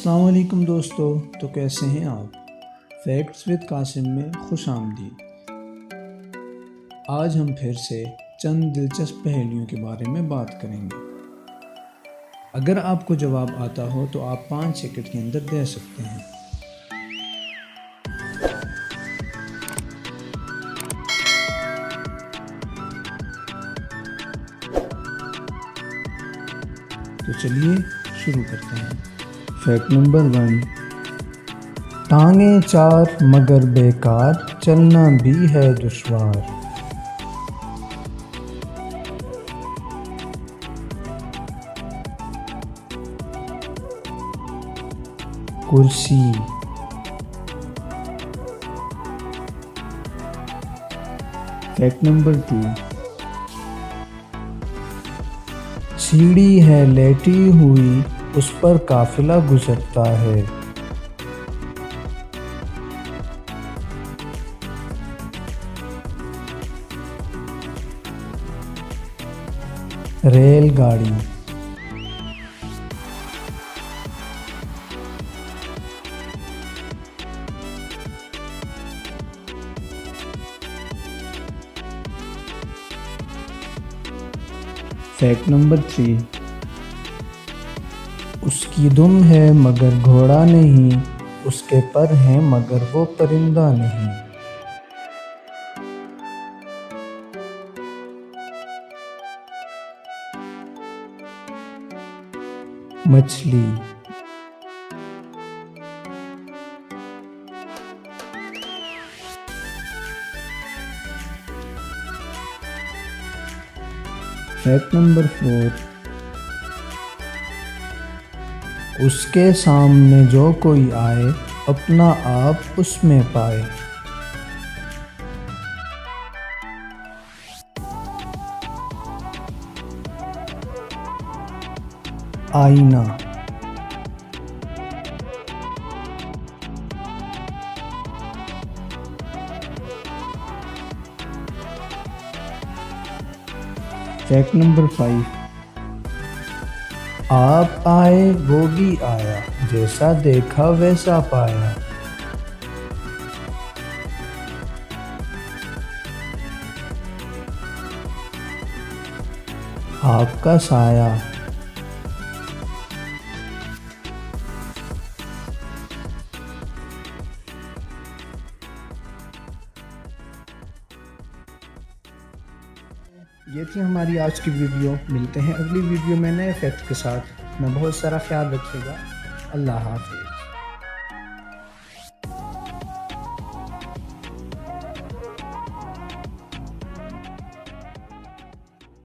अस्सलाम वालेकुम दोस्तों, तो कैसे हैं आप। फैक्ट्स विद कासिम में खुश आमदीद। आज हम फिर से चंद दिलचस्प पहेलियों के बारे में बात करेंगे। अगर आपको जवाब आता हो तो आप 5 सेकंड के अंदर दे सकते हैं। तो चलिए शुरू करते हैं। फैक्ट नंबर 1, टांगे 4 मगर बेकार, चलना भी है दुश्वार। कुर्सी। फैक्ट नंबर 2, सीढ़ी है लेटी हुई, उस पर काफिला गुजरता है। रेलगाड़ी। फैक्ट नंबर 3, उसकी दुम है मगर घोड़ा नहीं, उसके पर हैं मगर वो परिंदा नहीं। मछली। फैक्ट नंबर 4, उसके सामने जो कोई आए, अपना आप उसमें पाए। आईना। फैक्ट नंबर 5, आप आए वो भी आया, जैसा देखा वैसा पाया। आपका साया। ये थी हमारी आज की वीडियो। मिलते हैं अगली वीडियो में नए फैक्ट के साथ। मैं बहुत सारा ख्याल रखिएगा। अल्लाह हाफ़िज़।